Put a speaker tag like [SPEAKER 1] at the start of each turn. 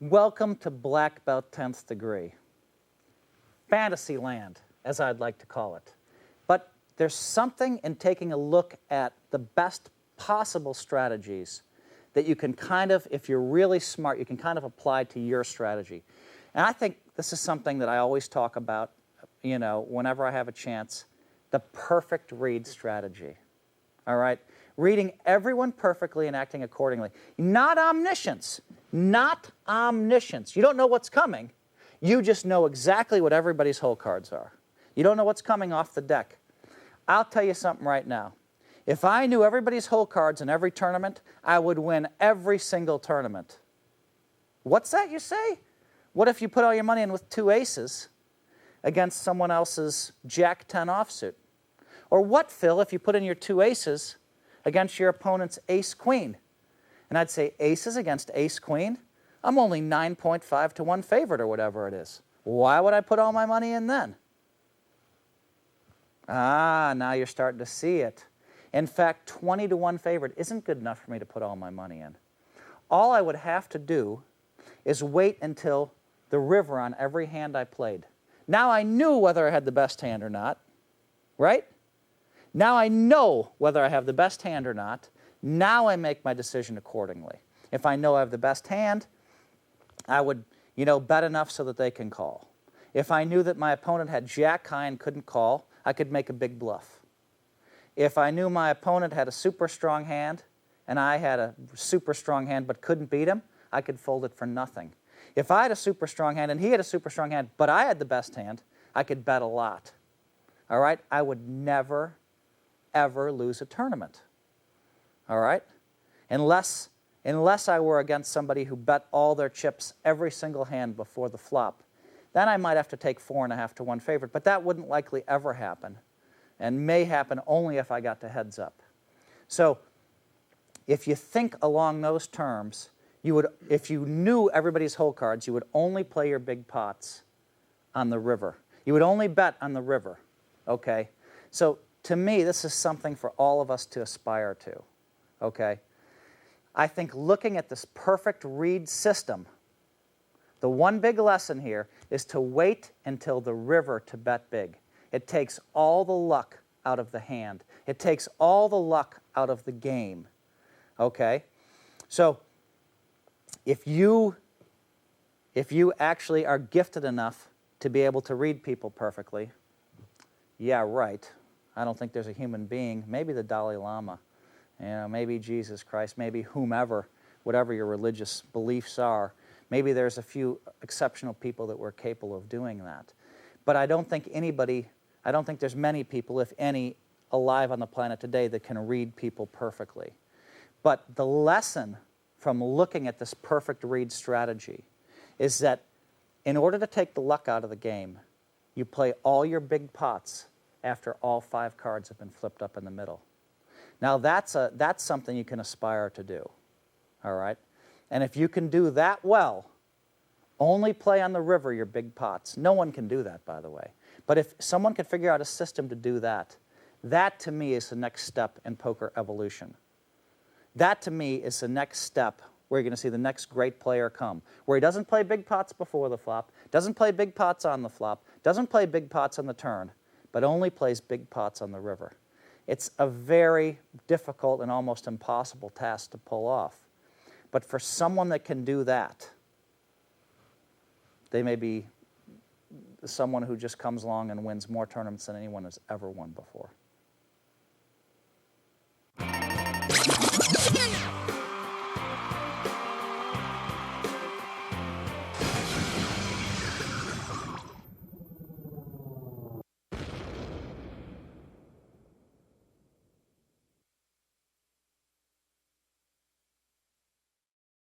[SPEAKER 1] Welcome to Black Belt 10th Degree. Fantasy land, as I'd like to call it. But there's something in taking a look at the best possible strategies that you can kind of, if you're really smart, you can kind of apply to your strategy. And I think this is something that I always talk about, whenever I have a chance, the perfect read strategy. All right? Reading everyone perfectly and acting accordingly. Not omniscience. Not omniscience. You don't know what's coming. You just know exactly what everybody's hole cards are. You don't know what's coming off the deck. I'll tell you something right now. If I knew everybody's hole cards in every tournament, I would win every single tournament. What's that you say? What if you put all your money in with 2 aces against someone else's Jack 10 offsuit? Or what, Phil, if you put in your 2 aces against your opponent's ace queen? And I'd say aces against ace queen? I'm only 9.5 to 1 favorite or whatever it is. Why would I put all my money in then? Now you're starting to see it. In fact, 20 to 1 favorite isn't good enough for me to put all my money in. All I would have to do is wait until the river on every hand I played. Now I knew whether I had the best hand or not, right? Now I know whether I have the best hand or not. Now I make my decision accordingly. If I know I have the best hand, I would, bet enough so that they can call. If I knew that my opponent had Jack high and couldn't call, I could make a big bluff. If I knew my opponent had a super strong hand and I had a super strong hand but couldn't beat him, I could fold it for nothing. If I had a super strong hand and he had a super strong hand but I had the best hand, I could bet a lot. All right? I would never, ever lose a tournament. All right? Unless I were against somebody who bet all their chips every single hand before the flop. Then I might have to take 4.5 to 1 favorite, but that wouldn't likely ever happen and may happen only if I got to heads up. So if you think along those terms, if you knew everybody's hole cards, you would only play your big pots on the river. You would only bet on the river, okay? So to me, this is something for all of us to aspire to, okay? I think looking at this perfect read system, the one big lesson here is to wait until the river to bet big. It takes all the luck out of the hand. It takes all the luck out of the game, okay? So if you actually are gifted enough to be able to read people perfectly, yeah, right. I don't think there's a human being, maybe the Dalai Lama, maybe Jesus Christ, maybe whomever, whatever your religious beliefs are. Maybe there's a few exceptional people that were capable of doing that. But I don't think there's many people, if any, alive on the planet today that can read people perfectly. But the lesson from looking at this perfect read strategy is that in order to take the luck out of the game, you play all your big pots after all 5 cards have been flipped up in the middle. Now that's something you can aspire to do, all right? And if you can do that well, only play on the river your big pots. No one can do that, by the way. But if someone could figure out a system to do that, that to me is the next step in poker evolution. That to me is the next step where you're going to see the next great player come, where he doesn't play big pots before the flop, doesn't play big pots on the flop, doesn't play big pots on the turn, but only plays big pots on the river. It's a very difficult and almost impossible task to pull off. But for someone that can do that, they may be someone who just comes along and wins more tournaments than anyone has ever won before.